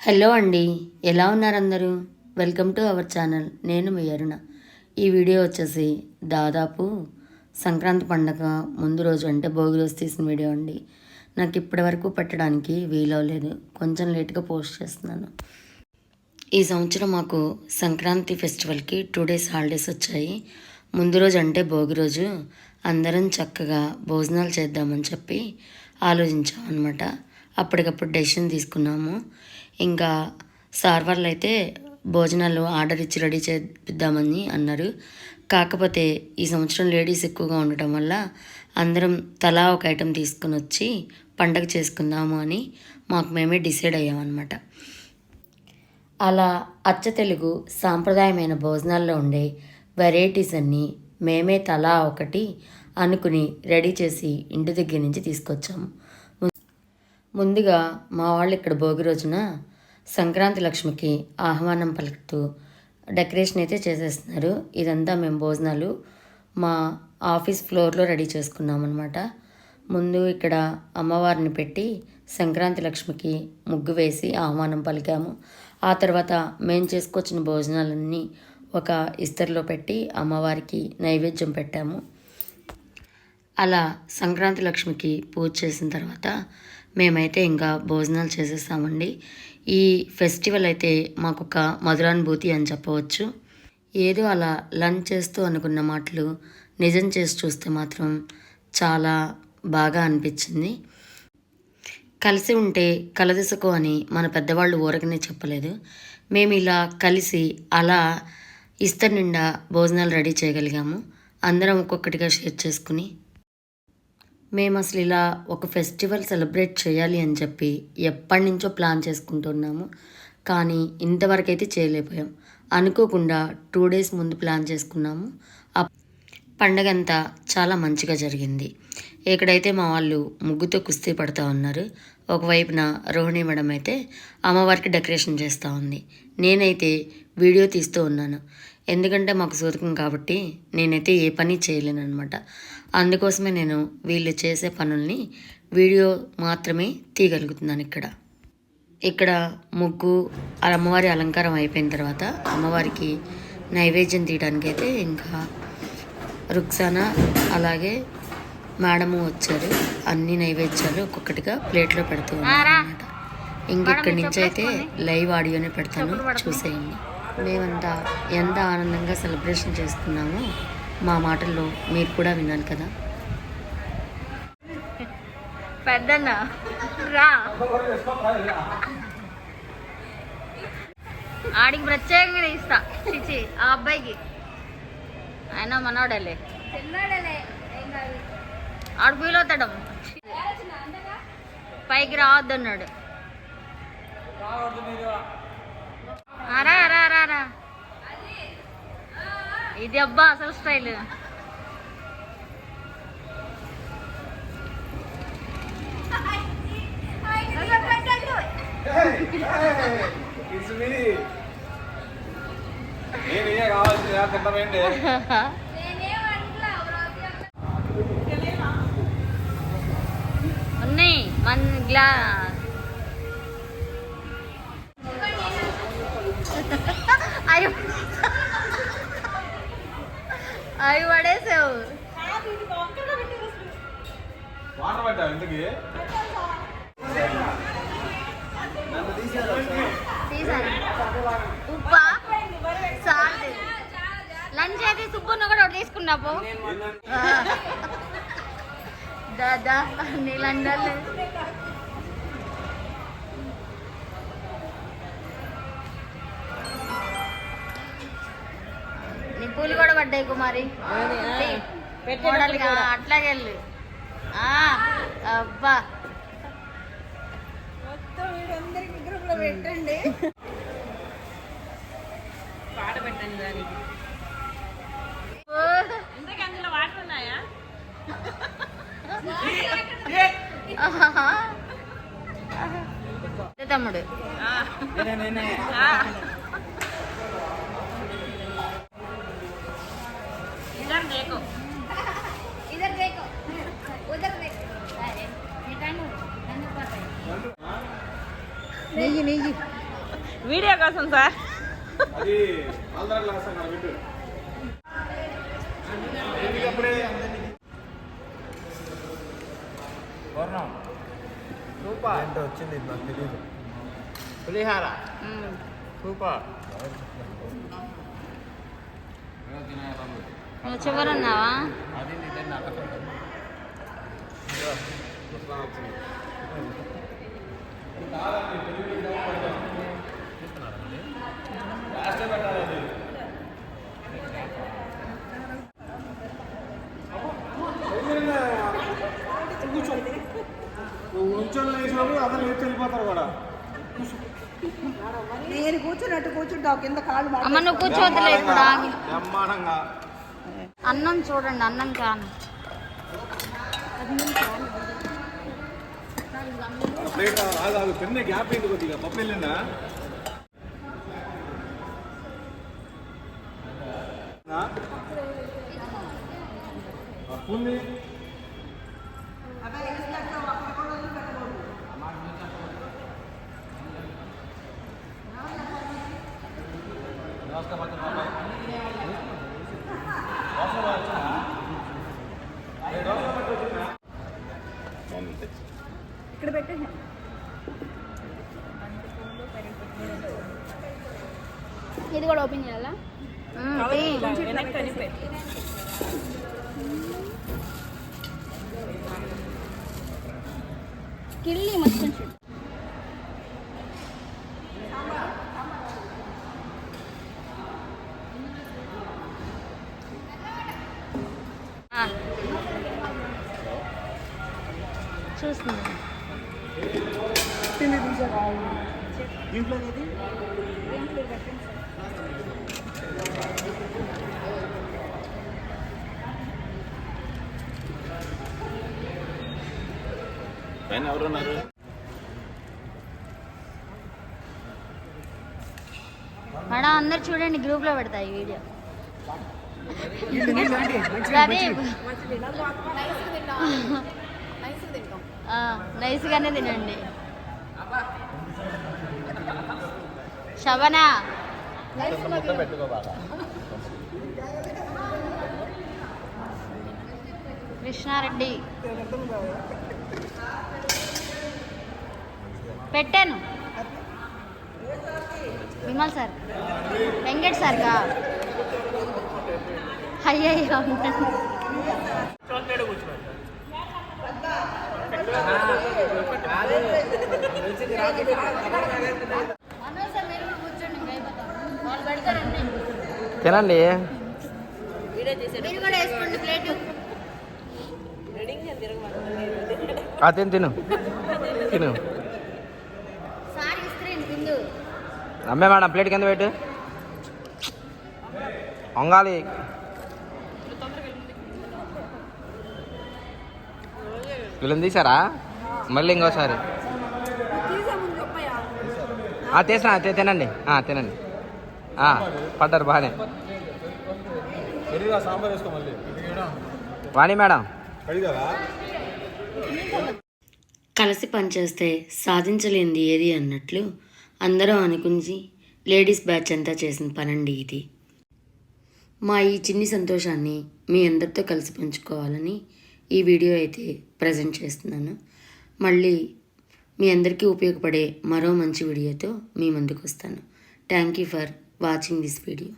Hello అండి, ఎలా ఉన్నారు అందరూ? Welcome to our channel. నేను మీ అరుణ. ఈ వీడియో వచ్చేసి దాదాపు సంక్రాంతి పండగ ముందు రోజు అంటే భోగి రోజు తీసిన వీడియో అండి. నాకు ఇప్పటి వరకు పెట్టడానికి వీలవలేదు, కొంచెం లేట్గా పోస్ట్ చేస్తున్నాను. ఈ సంవత్సరం మాకు సంక్రాంతి ఫెస్టివల్కి 2 days హాలిడేస్ వచ్చాయి. ముందు రోజు అంటే భోగి రోజు అందరం చక్కగా భోజనాలు చేద్దామని చెప్పి ఆలోచించామన్నమాట. అప్పటికప్పుడు డెసిషన్ తీసుకున్నాము. ఇంకా సార్ వాళ్ళు అయితే భోజనాలు ఆర్డర్ ఇచ్చి రెడీ చేద్దామని అన్నారు. కాకపోతే ఈ సంవత్సరం లేడీస్ ఎక్కువగా ఉండటం వల్ల అందరం తలా ఒక ఐటెం తీసుకుని వచ్చి పండగ చేసుకుందాము అని మాకు మేమే డిసైడ్ అయ్యామన్నమాట. అలా అచ్చ తెలుగు సాంప్రదాయమైన భోజనాల్లో ఉండే వెరైటీస్ అన్నీ మేమే తలా ఒకటి అనుకుని రెడీ చేసి ఇంటి దగ్గర నుంచి తీసుకొచ్చాము. ముందుగా మా వాళ్ళు ఇక్కడ భోగి రోజున సంక్రాంతి లక్ష్మికి ఆహ్వానం పలుకుతూ డెకరేషన్ అయితే చేసేస్తున్నారు. ఇదంతా మేము భోజనాలు మా ఆఫీస్ ఫ్లోర్లో రెడీ చేసుకున్నాం అనమాట. ముందు ఇక్కడ అమ్మవారిని పెట్టి సంక్రాంతి లక్ష్మికి ముగ్గు వేసి ఆహ్వానం పలికాము. ఆ తర్వాత మేము చేసుకొచ్చిన భోజనాలన్నీ ఒక ఇస్తరిలో పెట్టి అమ్మవారికి నైవేద్యం పెట్టాము. అలా సంక్రాంతి లక్ష్మికి పూజ చేసిన తర్వాత మేమైతే ఇంకా భోజనాలు చేసేస్తామండి. ఈ ఫెస్టివల్ అయితే మాకు ఒక మధురానుభూతి అని చెప్పవచ్చు. ఏదో అలా లంచ్ చేస్తూ అనుకున్న మాటలు నిజం చేసి చూస్తే మాత్రం చాలా బాగా అనిపించింది. కలిసి ఉంటే కలదిసుకో అని మన పెద్దవాళ్ళు ఊరకనే చెప్పలేదు. మేము ఇలా కలిసి అలా ఇస్తరి నిండా భోజనాలు రెడీ చేయగలిగాము. అందరం ఒక్కొక్కటిగా షేర్ చేసుకుని మేము అసలు ఇలా ఒక ఫెస్టివల్ సెలబ్రేట్ చేయాలి అని చెప్పి ఎప్పటి నుంచో ప్లాన్ చేసుకుంటున్నాము. కానీ ఇంతవరకు అయితే చేయలేకపోయాం. అనుకోకుండా 2 days ముందు ప్లాన్ చేసుకున్నాము. ఆ పండగ అంతా చాలా మంచిగా జరిగింది. ఇక్కడైతే మా వాళ్ళు ముగ్గుతో కుస్తీ పడుతూ ఉన్నారు. ఒకవైపున రోహిణి మేడం అయితే అమ్మవారికి డెకరేషన్ చేస్తూ ఉంది. నేనైతే వీడియో తీస్తూ ఉన్నాను. ఎందుకంటే మాకు సూతకం కాబట్టి నేనైతే ఏ పని చేయలేను అనమాట. అందుకోసమే నేను వీళ్ళు చేసే పనుల్ని వీడియో మాత్రమే తీయగలుగుతున్నాను. ఇక్కడ ముగ్గు అమ్మవారి అలంకారం అయిపోయిన తర్వాత అమ్మవారికి నైవేద్యం తీయడానికైతే ఇంకా రుక్సానా అలాగే మేడము వచ్చారు. అన్ని నైవేద్యాలు ఒక్కొక్కటిగా ప్లేట్లో పెడుతూ ఉన్నారు అనమాట. ఇంకెక్కడి నుంచి అయితే లైవ్ ఆడియోనే పెడతాను, చూసేయండి. మేమంతా ఎంత ఆనందంగా సెలబ్రేషన్ చేసుకున్నామో మా మాటల్లో మీరు కూడా వినాలి కదా. పెద్దన్న రా, ఆడికి ప్రత్యేకంగా ఇస్తా చిచి ఆ అబ్బాయికి. ఆయన మనోడలే ఆడు ఫీల్ పైకి రావద్దన్నాడు. రా రా రా రా, ఇది అబ్బా అసలు స్టైల్. ఉన్నాయి మన గ్లాస్ అవి పడేసావు. ఉప్పా సాల్ట్ లంచ్ అయితే సుబ్బున్న కూడా ఒకటి తీసుకున్నాపు. దాదా నీళ్ళండాలి. నీ పూలు కూడా పడ్డాయి కుమారి, అట్లాగే వెళ్ళు. అబ్బా పెట్టండి, పాట పెట్టండి దానికి. అందులో వాటర్ ఉన్నాయా తమ్ముడు? इधर देखो, इधर देखो, उधर देखो. नहीं नहीं వీడియో కోసం సార్. అది ఆంధ్ర క్లాస్ అక్కడ పెట్టు. అప్పుడే సూపర్ ఏంటో వచ్చింది నాకు తెలియదు. పులిహార సూపర్. నువ్వు చివరున్నావా? నువ్వు ఉంచొని వేసినప్పుడు అతను లేచి వెళ్ళిపోతారు కూడా. నేను కూర్చున్నట్టు కూర్చుంటావు కింద కాళ్ళు అమ్మ నువ్వు కూర్చోవద్దులే ఇప్పుడు ఆగి. బ్రహ్మాండంగా అన్నం చూడండి, అన్నం కాను. ప్లేట్ ఆగు పెన్నే గ్యాప్ అయింది కొద్దిగా. పప్పు వెళ్ళిందా ఉంది. ఇక్కడ పెట్టే ఇది కూడా ఓపెన్ చేయాలా? కిల్లి మొత్తం చూడు. చూస్తుంది. దీంట్లో పైన ఎవరున్నారు? మేడం అందరు చూడండి, గ్రూప్ లో పెడతా ఈ వీడియో. ప్రదీప్ నైస్గానే తినండి. శబనా కృష్ణారెడ్డి పెట్టాను. విమల్ సార్, వెంకట్ సార్ కా అయ్యయ్యో తినండి. మీరు కూడా వేసుకోండి ప్లేటు. తిను తిను తిను. సార్ ఇస్త్రీని తిందు. అమ్మే మేడం ప్లేట్ కింద పెట్టు. వంగాలి. వీళ్ళని తీసారా? మళ్ళీ ఇంకోసారి తీసినా తినండి. తినండి. పడ్డారు బాగానే. సాంబార్ వేసుకో మళ్ళీ. వాణి మేడం కలిసి పనిచేస్తే సాధించలేనిది ఏది అన్నట్లు అందరూ అనుకుని లేడీస్ బ్యాచ్ అంతా చేసిన పనండి ఇది. మా ఈ చిన్ని సంతోషాన్ని మీ అందరితో కలిసి పంచుకోవాలని ఈ వీడియో అయితే ప్రజెంట్ చేస్తున్నాను. మళ్ళీ మీ అందరికీ ఉపయోగపడే మరో మంచి వీడియోతో మీ ముందుకు వస్తాను. Thank you for watching this video.